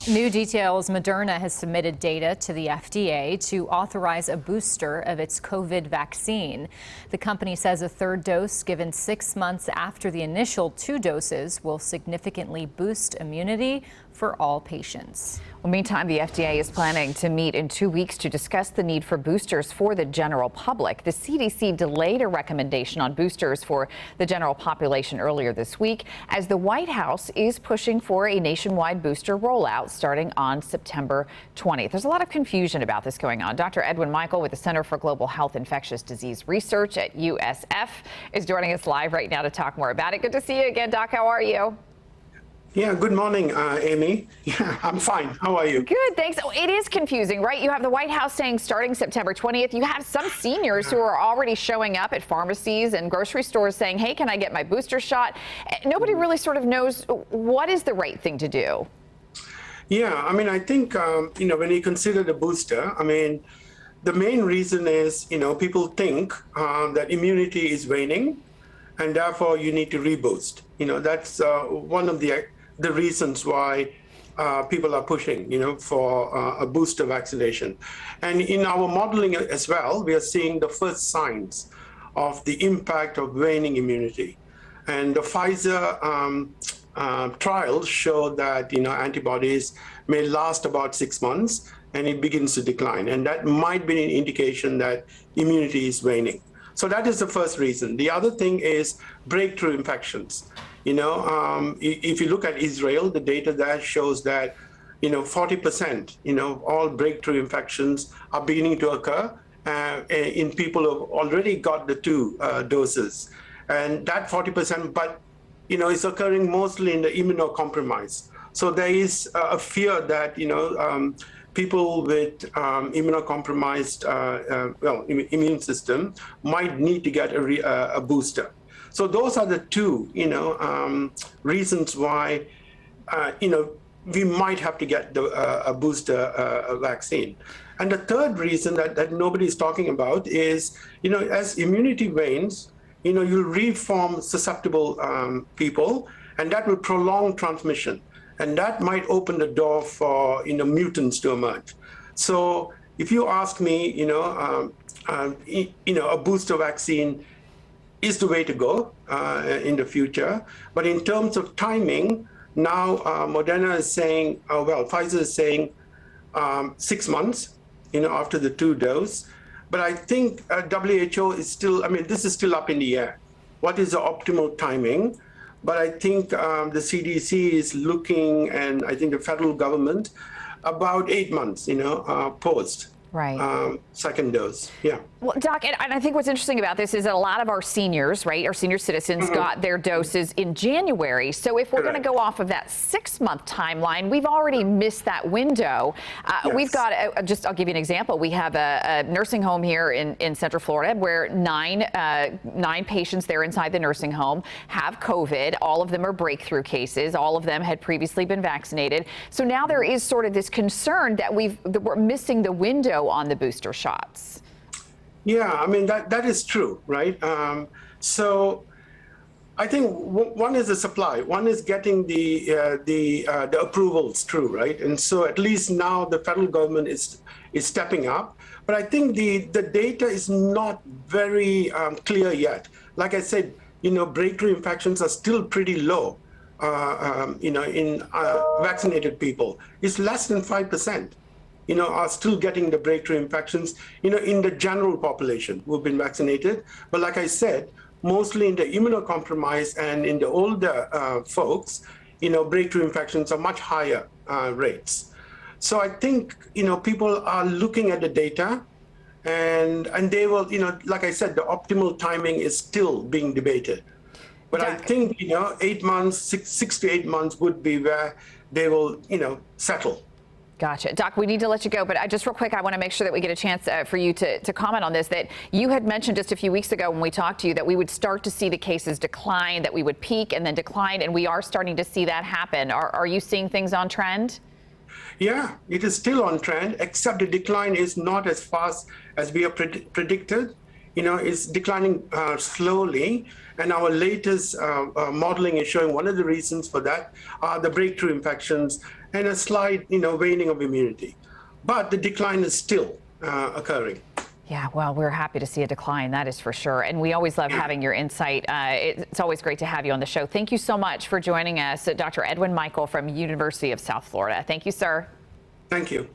New details: Moderna has submitted data to the FDA to authorize a booster of its COVID vaccine. The company says a third dose given 6 months after the initial 2 doses will significantly boost immunity for all patients. Well, meantime, the FDA is planning to meet in 2 weeks to discuss the need for boosters for the general public. The CDC delayed a recommendation on boosters for the general population earlier this week, as the White House is pushing for a nationwide booster rollout starting on September 20th. There's a lot of confusion about this going on. Dr. Edwin with the Center for Global Health Infectious Disease Research at USF is joining us live right now to talk more about it. Good to see you again, Doc. How are you? Yeah, good morning, Amy. Yeah, I'm fine. How are you? Good, thanks. Oh, it is confusing, right? You have the White House saying starting September 20th. You have some seniors who are already showing up at pharmacies and grocery stores saying, hey, can I get my booster shot? Nobody really sort of knows what is the right thing to do. Yeah, I mean, I think, when you consider the booster, I mean, the main reason is, people think that immunity is waning and therefore you need to reboost. That's one of the reasons why people are pushing, for a booster vaccination. And in our modeling as well, we are seeing the first signs of the impact of waning immunity. And the Pfizer trials show that, antibodies may last about 6 months and it begins to decline. And that might be an indication that immunity is waning. So that is the first reason. The other thing is breakthrough infections. If you look at Israel, the data there shows that, 40%, all breakthrough infections are beginning to occur in people who have already got the 2 doses. And that 40%, but, is occurring mostly in the immunocompromised. So there is a fear that, people with immunocompromised, immune system might need to get a booster. So those are the 2, reasons why, we might have to get a booster vaccine. And the third reason that nobody is talking about is, as immunity wanes, you'll reform susceptible people, and that will prolong transmission. And that might open the door for, mutants to emerge. So if you ask me, a booster vaccine is the way to go in the future. But in terms of timing, now Moderna is saying, Pfizer is saying 6 months, after the 2 dose. But I think WHO is still, this is still up in the air. What is the optimal timing? But I think the CDC is looking, and I think the federal government, about 8 months, post. Right. Second dose. Yeah. Well, Doc, and I think what's interesting about this is that a lot of our seniors, right, our senior citizens got their doses in January. So if we're going to go off of that 6-month timeline, we've already missed that window. Yes. We've got, I'll give you an example. We have a nursing home here in Central Florida where nine patients there inside the nursing home have COVID. All of them are breakthrough cases. All of them had previously been vaccinated. So now there is sort of this concern that we're missing the window on the booster shots. Yeah, that is true, right? So I think one is the supply, one is getting the approvals through, right? And so at least now the federal government is stepping up. But I think the data is not very clear yet. Like I said, breakthrough infections are still pretty low, in vaccinated people. It's less than 5%. Are still getting the breakthrough infections, in the general population who have been vaccinated. But like I said, mostly in the immunocompromised and in the older folks, breakthrough infections are much higher rates. So I think, people are looking at the data and they will, like I said, the optimal timing is still being debated. But I think, 8 months, 6 to 8 months would be where they will, settle. Gotcha. Doc, we need to let you go, but just real quick, I want to make sure that we get a chance for you to comment on this, that you had mentioned just a few weeks ago when we talked to you that we would start to see the cases decline, that we would peak and then decline, and we are starting to see that happen. Are you seeing things on trend? Yeah, it is still on trend, except the decline is not as fast as we have predicted. It's declining slowly. And our latest modeling is showing one of the reasons for that are the breakthrough infections and a slight, waning of immunity. But the decline is still occurring. Yeah, well, we're happy to see a decline, that is for sure. And we always love having your insight. It's always great to have you on the show. Thank you so much for joining us, Dr. Edwin Michael from University of South Florida. Thank you, sir. Thank you.